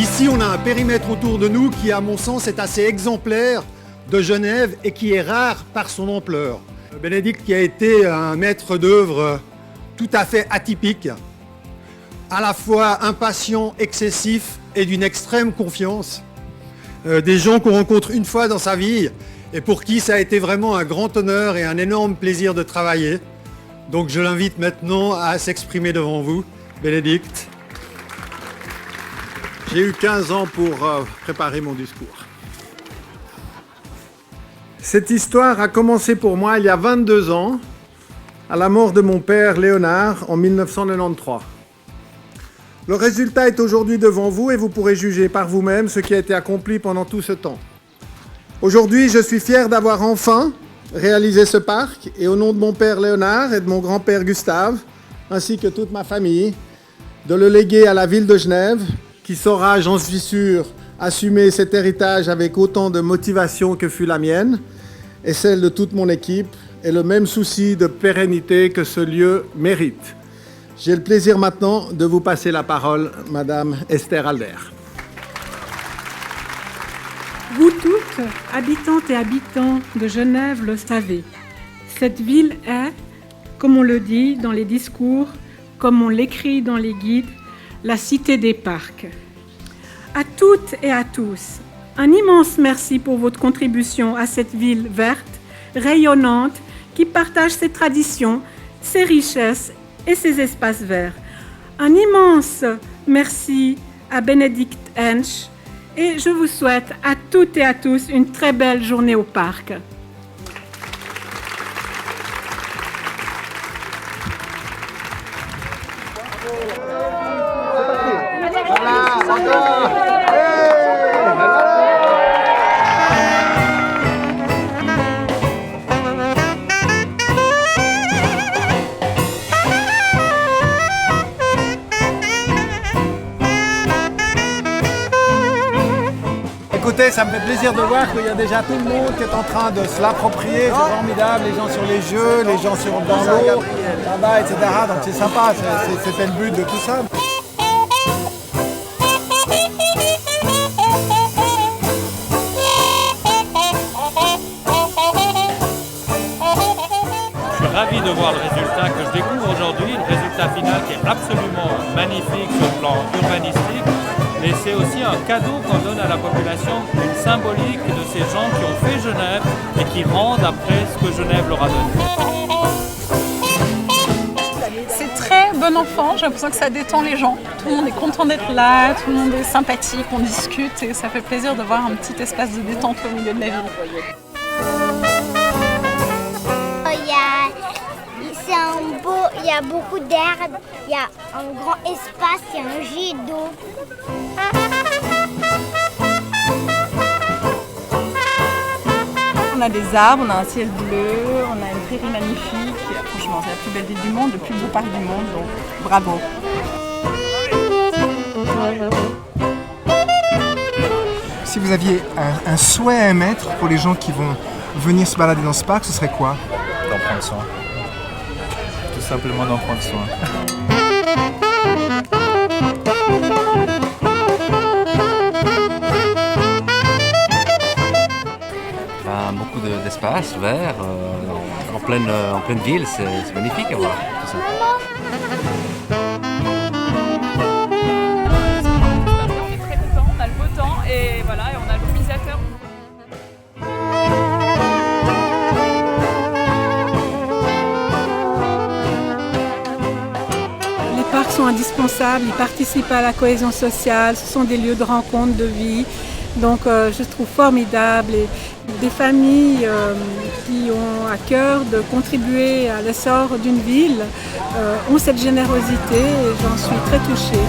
Ici, on a un périmètre autour de nous qui, à mon sens, est assez exemplaire de Genève et qui est rare par son ampleur. Bénédicte qui a été un maître d'œuvre tout à fait atypique, à la fois impatient, excessif et d'une extrême confiance. Des gens qu'on rencontre une fois dans sa vie et pour qui ça a été vraiment un grand honneur et un énorme plaisir de travailler. Donc je l'invite maintenant à s'exprimer devant vous. Bénédicte. J'ai eu 15 ans pour préparer mon discours. Cette histoire a commencé pour moi il y a 22 ans, à la mort de mon père Léonard en 1993. Le résultat est aujourd'hui devant vous et vous pourrez juger par vous-même ce qui a été accompli pendant tout ce temps. Aujourd'hui, je suis fier d'avoir enfin réalisé ce parc et au nom de mon père Léonard et de mon grand-père Gustave, ainsi que toute ma famille, de le léguer à la ville de Genève, qui saura, j'en suis sûr, assumer cet héritage avec autant de motivation que fut la mienne et celle de toute mon équipe et le même souci de pérennité que ce lieu mérite. J'ai le plaisir maintenant de vous passer la parole, Madame Esther Alder. Vous toutes, habitantes et habitants de Genève, le savez. Cette ville est, comme on le dit dans les discours, comme on l'écrit dans les guides, la cité des parcs. À toutes et à tous, un immense merci pour votre contribution à cette ville verte, rayonnante, qui partage ses traditions, ses richesses et ses espaces verts. Un immense merci à Bénédicte Hensch et je vous souhaite à toutes et à tous une très belle journée au parc. Écoutez, ça me fait plaisir de voir qu'il y a déjà tout le monde qui est en train de se l'approprier. C'est formidable, les gens sur les jeux, les gens dans l'eau, là-bas, etc. Donc c'est sympa, c'était le but de tout ça. Je suis ravi de voir le résultat que je découvre aujourd'hui, le résultat final qui est absolument magnifique sur le plan urbanistique. Mais c'est aussi un cadeau qu'on donne à la population, une symbolique de ces gens qui ont fait Genève et qui rendent après ce que Genève leur a donné. C'est très bon enfant, j'ai l'impression que ça détend les gens. Tout le monde est content d'être là, tout le monde est sympathique, on discute et ça fait plaisir de voir un petit espace de détente au milieu de la ville. Il y a beaucoup d'herbes, il y a un grand espace, il y a un jet d'eau. On a des arbres, on a un ciel bleu, on a une prairie magnifique. Franchement, c'est la plus belle ville du monde, le plus beau parc du monde, donc bravo. Si vous aviez un souhait à émettre pour les gens qui vont venir se balader dans ce parc, ce serait quoi? D'en prendre soin. Tout simplement d'en prendre soin. Beaucoup d'espace vert en pleine ville, c'est magnifique à voir tout ça. On est très content, on a le beau temps et voilà, et on a l'organisateur. Les parcs sont indispensables, ils participent à la cohésion sociale, ce sont des lieux de rencontre, de vie. Donc je trouve formidable et des familles qui ont à cœur de contribuer à l'essor d'une ville ont cette générosité et j'en suis très touchée.